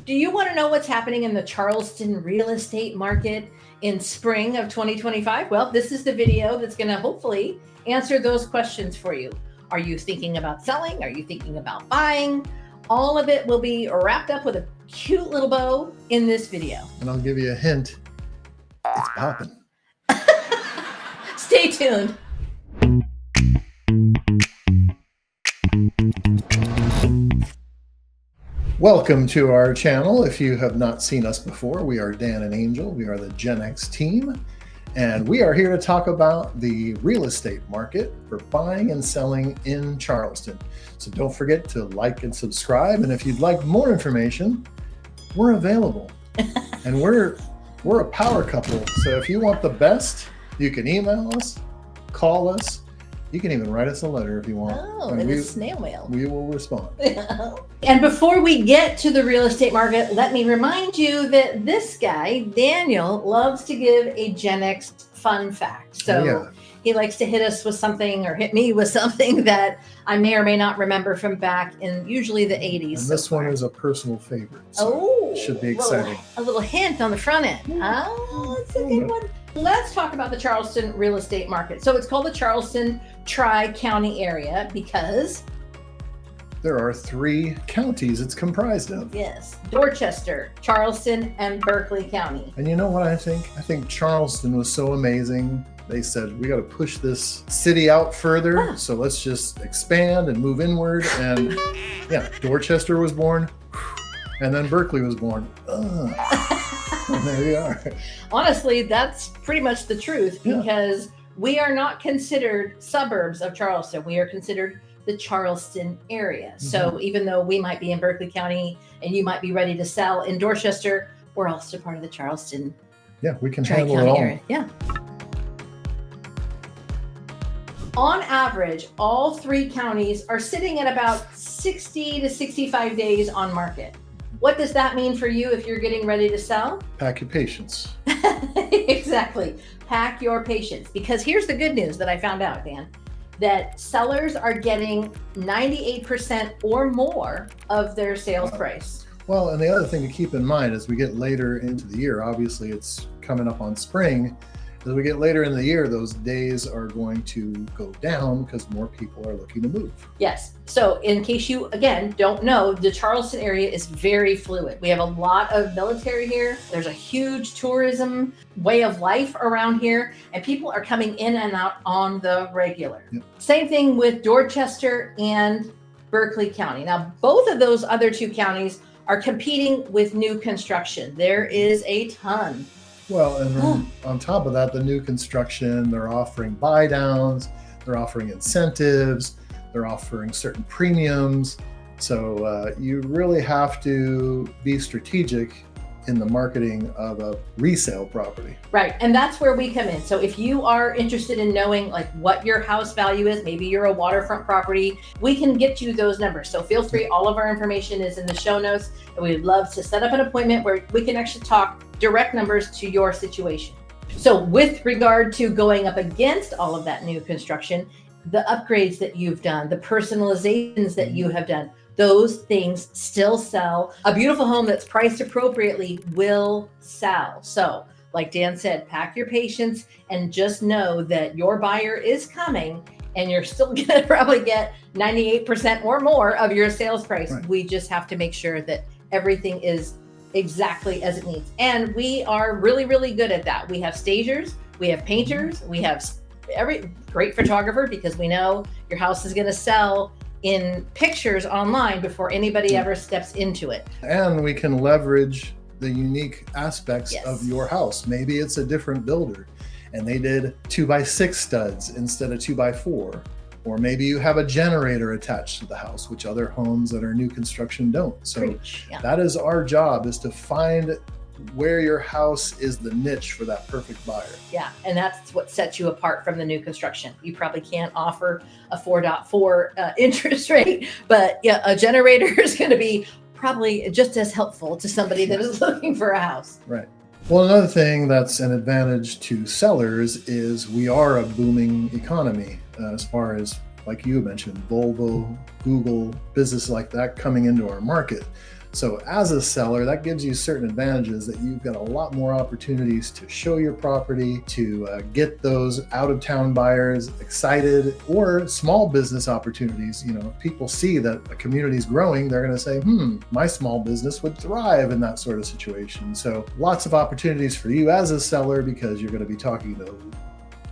Do you want to know what's happening in the Charleston real estate market in spring of 2025? Well, this is the video that's going to hopefully answer those questions for you. Are you thinking about selling? Are you thinking about buying? All of it will be wrapped up with a cute little bow in this video. And I'll give you a hint. It's popping. Stay tuned. Welcome to our channel. If you have not seen us before, we are Dan and Angel. We are the Gen X team, and we are here to talk about the real estate market for buying and selling in Charleston. So don't forget to like and subscribe. And if you'd like more information, we're available. And we're a power couple. So if you want the best, you can email us, call us. You can even write us a letter if you want. Oh, and it's snail mail. We will respond. And before we get to the real estate market, let me remind you that this guy, Daniel, loves to give a Gen X fun fact. So he likes to hit us with something or hit me with something that I may or may not remember from back in usually the 80s. And this one is a personal favorite. So it should be exciting. A little hint on the front end. Oh, that's a good one. Let's talk about the Charleston real estate market. So it's called the Charleston Tri-County area because there are 3 counties it's comprised of. Yes, Dorchester, Charleston, and Berkeley County. And you know what I think? I think Charleston was so amazing. They said, we got to push this city out further. So let's just expand and move inward. And yeah, Dorchester was born. And then Berkeley was born. And there you are. Honestly, that's pretty much the truth because we are not considered suburbs of Charleston. We are considered the Charleston area. Mm-hmm. So even though we might be in Berkeley County and you might be ready to sell in Dorchester, we're also part of the Charleston. Yeah, we can handle it all. Area. Yeah. On average, all 3 counties are sitting at about 60 to 65 days on market. What does that mean for you if you're getting ready to sell? Pack your patience. Exactly. Pack your patience. Because here's the good news that I found out, Dan, that sellers are getting 98% or more of their sales price. Well, and the other thing to keep in mind as we get later into the year, obviously it's coming up on spring. As we get later in the year, those days are going to go down because more people are looking to move. Yes. So in case you, again, don't know, the Charleston area is very fluid. We have a lot of military here. There's a huge tourism way of life around here, and people are coming in and out on the regular. Yep. Same thing with Dorchester and Berkeley County. Now, both of those other 2 counties are competing with new construction. There is a ton. Well, and then on top of that, the new construction, they're offering buy downs, they're offering incentives, they're offering certain premiums. So you really have to be strategic in the marketing of a resale property. Right. And that's where we come in. So if you are interested in knowing like what your house value is, maybe you're a waterfront property, we can get you those numbers. So feel free. All of our information is in the show notes, and we'd love to set up an appointment where we can actually talk direct numbers to your situation. So with regard to going up against all of that new construction, the upgrades that you've done, the personalizations that you have done, those things still sell. A beautiful home that's priced appropriately will sell. So like Dan said, pack your patience and just know that your buyer is coming and you're still going to probably get 98% or more of your sales price. Right. We just have to make sure that everything is exactly as it needs. And we are really, really good at that. We have stagers, we have painters, we have every great photographer because we know your house is going to sell in pictures online before anybody ever steps into it. And we can leverage the unique aspects of your house. Maybe it's a different builder and they did 2x6 studs instead of 2x4. Or maybe you have a generator attached to the house, which other homes that are new construction don't. So that is our job, is to find where your house is the niche for that perfect buyer. Yeah, and that's what sets you apart from the new construction. You probably can't offer a 4.4 interest rate, but yeah, a generator is going to be probably just as helpful to somebody that is looking for a house. Right. Well, another thing that's an advantage to sellers is we are a booming economy as far as, like you mentioned, Volvo, Google, business like that coming into our market. So as a seller, that gives you certain advantages that you've got a lot more opportunities to show your property, to get those out-of-town buyers excited, or small business opportunities. If people see that a community is growing, they're going to say, my small business would thrive in that sort of situation. So lots of opportunities for you as a seller, because you're going to be talking to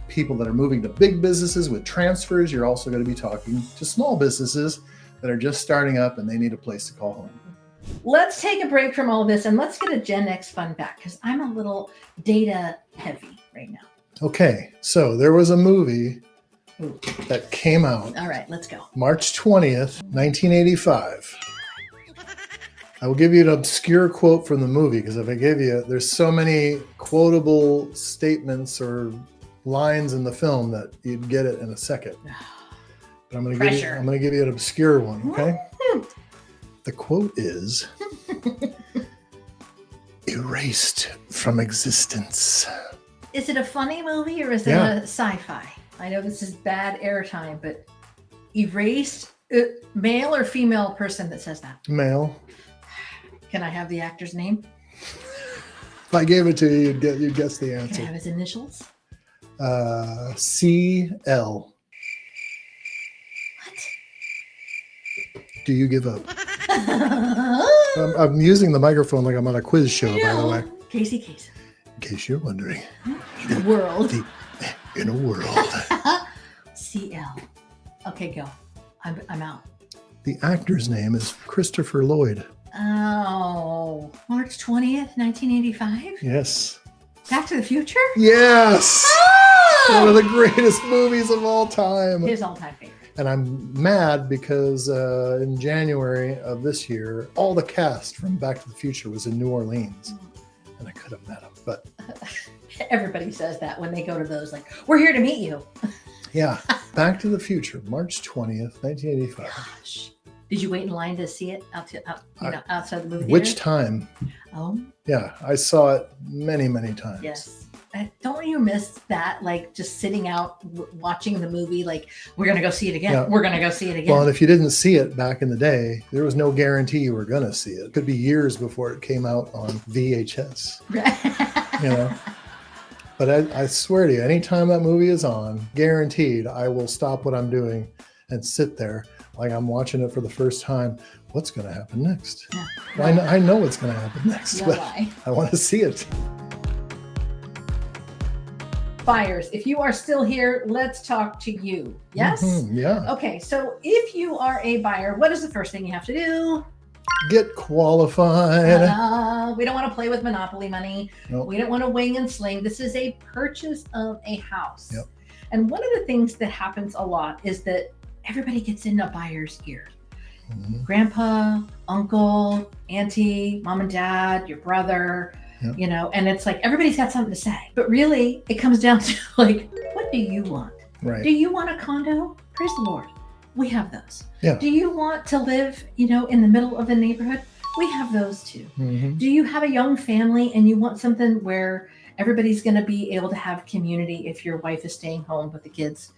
people that are moving to big businesses with transfers. You're also going to be talking to small businesses that are just starting up and they need a place to call home. Let's take a break from all this and let's get a Gen X fun fact, because I'm a little data heavy right now. Okay, so there was a movie that came out. All right, let's go. March 20th, 1985. I will give you an obscure quote from the movie, because if I give you, there's so many quotable statements or lines in the film that you'd get it in a second. But I'm going to give you an obscure one, okay? The quote is, erased from existence. Is it a funny movie or is it a sci-fi? I know this is bad airtime, but erased, male or female person that says that? Male. Can I have the actor's name? If I gave it to you, you'd guess the answer. Can I have his initials? CL. What? Do you give up? I'm using the microphone like I'm on a quiz show, by the way. Casey. In case you're wondering. In a world. In a world. CL. Okay, go. I'm out. The actor's name is Christopher Lloyd. Oh, March 20th, 1985? Yes. Back to the Future? Yes! Oh! One of the greatest movies of all time. His all-time favorite. And I'm mad because in January of this year, all the cast from Back to the Future was in New Orleans. And I could have met them, but... Everybody says that when they go to those, like, we're here to meet you. Yeah. Back to the Future, March 20th, 1985. Gosh. Did you wait in line to see it outside the movie theater? Which time? Oh. Yeah, I saw it many, many times. Yes. Don't you miss that? Like just sitting out watching the movie, like we're going to go see it again. Yeah. We're going to go see it again. Well, and if you didn't see it back in the day, there was no guarantee you were going to see it. It could be years before it came out on VHS. But I swear to you, anytime that movie is on, guaranteed, I will stop what I'm doing and sit there like I'm watching it for the first time. What's going to happen next? Yeah. I know what's going to happen next, but I want to see it. Buyers, if you are still here, let's talk to you. Yes? Mm-hmm, yeah. Okay, so if you are a buyer, what is the first thing you have to do? Get qualified. We don't want to play with monopoly money. Nope. We don't want to wing and sling. This is a purchase of a house. Yep. And one of the things that happens a lot is that everybody gets in a buyer's ear. Mm-hmm. Grandpa, uncle, auntie, mom and dad, your brother, yep. And it's like everybody's got something to say. But really, it comes down to like, what do you want? Right. Do you want a condo? Praise the Lord. We have those. Yeah. Do you want to live, in the middle of the neighborhood? We have those too. Mm-hmm. Do you have a young family and you want something where everybody's going to be able to have community if your wife is staying home with the kids?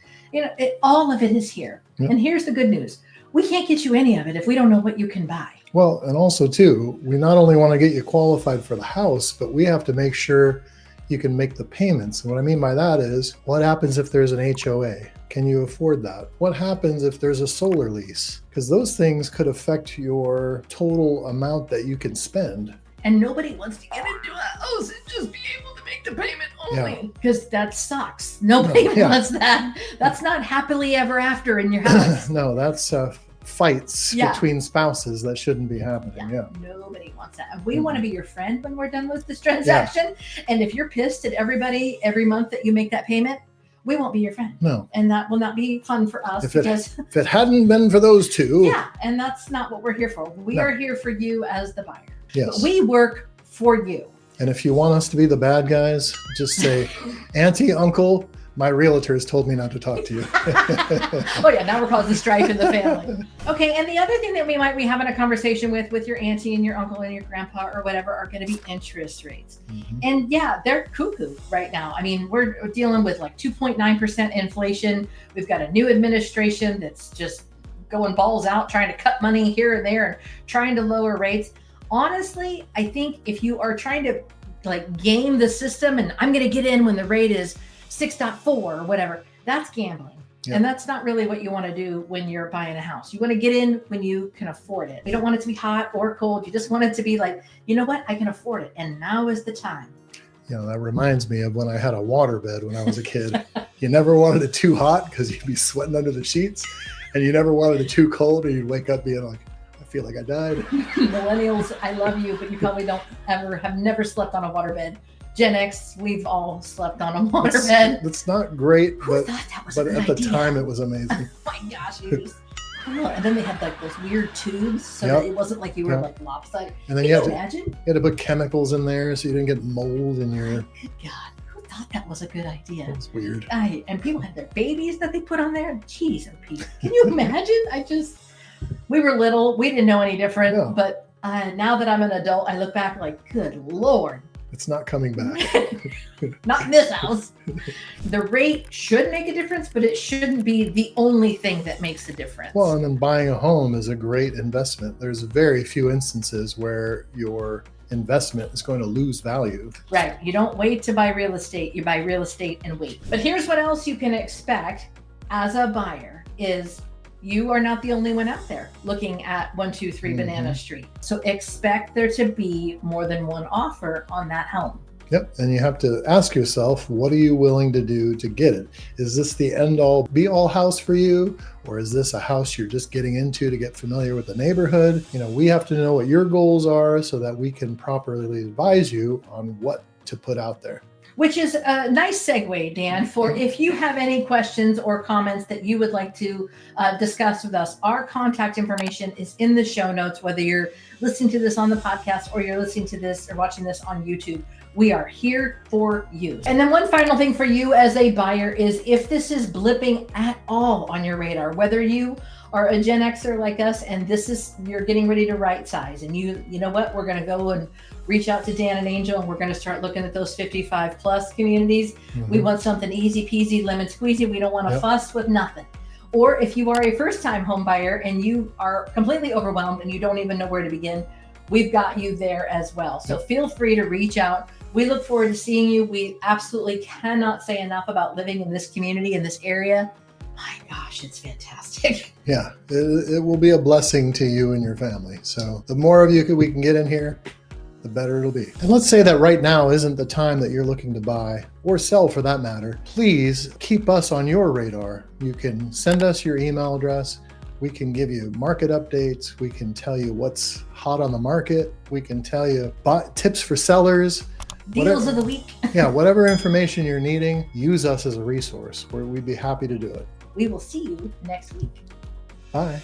All of it is here. Yep. And here's the good news. We can't get you any of it if we don't know what you can buy. Well, and also too, we not only want to get you qualified for the house, but we have to make sure you can make the payments. And what I mean by that is, what happens if there's an HOA? Can you afford that? What happens if there's a solar lease? Because those things could affect your total amount that you can spend. And nobody wants to get into a house and just be able to make the payment only. Because that sucks. Nobody wants that. That's not happily ever after in your house. No, that's fights between spouses that shouldn't be happening. Yeah. Nobody wants that. And we want to be your friend when we're done with this transaction. Yeah. And if you're pissed at everybody every month that you make that payment, we won't be your friend. No. And that will not be fun for us. If it hadn't been for those two. Yeah. And that's not what we're here for. We are here for you as the buyer. Yes. But we work for you. And if you want us to be the bad guys, just say, Auntie, Uncle, my realtors told me not to talk to you. Oh yeah, now we're causing strife in the family. Okay, and the other thing that we might be having a conversation with your auntie and your uncle and your grandpa or whatever are going to be interest rates. Mm-hmm. And yeah, they're cuckoo right now. I mean, we're dealing with like 2.9% inflation. We've got a new administration that's just going balls out, trying to cut money here and there and trying to lower rates. Honestly, I think if you are trying to like game the system and I'm going to get in when the rate is 6.4 or whatever, that's gambling. Yeah. And that's not really what you want to do when you're buying a house. You want to get in when you can afford it. You don't want it to be hot or cold. You just want it to be like, you know what? I can afford it. And now is the time. You know, that reminds me of when I had a waterbed when I was a kid. You never wanted it too hot because you'd be sweating under the sheets, and you never wanted it too cold or you'd wake up being like, I feel like I died. Millennials, I love you, but you probably have never slept on a waterbed. Gen X, we've all slept on a waterbed. That's not great, Who but thought that was at a good the idea? time it was amazing. Oh my gosh, you just, and then they had like those weird tubes so Yep. that it wasn't like you were Yep. like lopsided. And then Can you you had imagine? to put chemicals in there so you didn't get mold in your. Good God, who thought that was a good idea? It's weird. And people had their babies that they put on there. Jeez and Pete, can you imagine? We were little, we didn't know any different, No. but now that I'm an adult, I look back like, good Lord. It's not coming back. Not in this house. The rate should make a difference, but it shouldn't be the only thing that makes a difference. Well, and then buying a home is a great investment. There's very few instances where your investment is going to lose value. Right. You don't wait to buy real estate. You buy real estate and wait. But here's what else you can expect as a buyer is you are not the only one out there looking at 123 Banana Street. So expect there to be more than one offer on that home. Yep. And you have to ask yourself, what are you willing to do to get it? Is this the end all be all house for you? Or is this a house you're just getting into to get familiar with the neighborhood? You know, we have to know what your goals are so that we can properly advise you on what to put out there. Which is a nice segue, Dan, for if you have any questions or comments that you would like to discuss with us. Our contact information is in the show notes, whether you're listening to this on the podcast or you're listening to this or watching this on YouTube. We are here for you. And then one final thing for you as a buyer is if this is blipping at all on your radar, whether you are a Gen Xer like us and you're getting ready to right size and you know what, we're going to go and reach out to Dan and Angel and we're going to start looking at those 55 plus communities. We want something easy peasy, lemon squeezy. We don't want to fuss with nothing. Or if you are a first time home buyer and you are completely overwhelmed and you don't even know where to begin, we've got you there as well. So feel free to reach out. We look forward to seeing you. We absolutely cannot say enough about living in this community, in this area. My gosh, it's fantastic. Yeah, it will be a blessing to you and your family. So the more of you we can get in here, the better it'll be. And let's say that right now isn't the time that you're looking to buy or sell for that matter. Please keep us on your radar. You can send us your email address. We can give you market updates. We can tell you what's hot on the market. We can tell you tips for sellers. Deals of the week. Yeah, whatever information you're needing, use us as a resource. We'd be happy to do it. We will see you next week. Bye.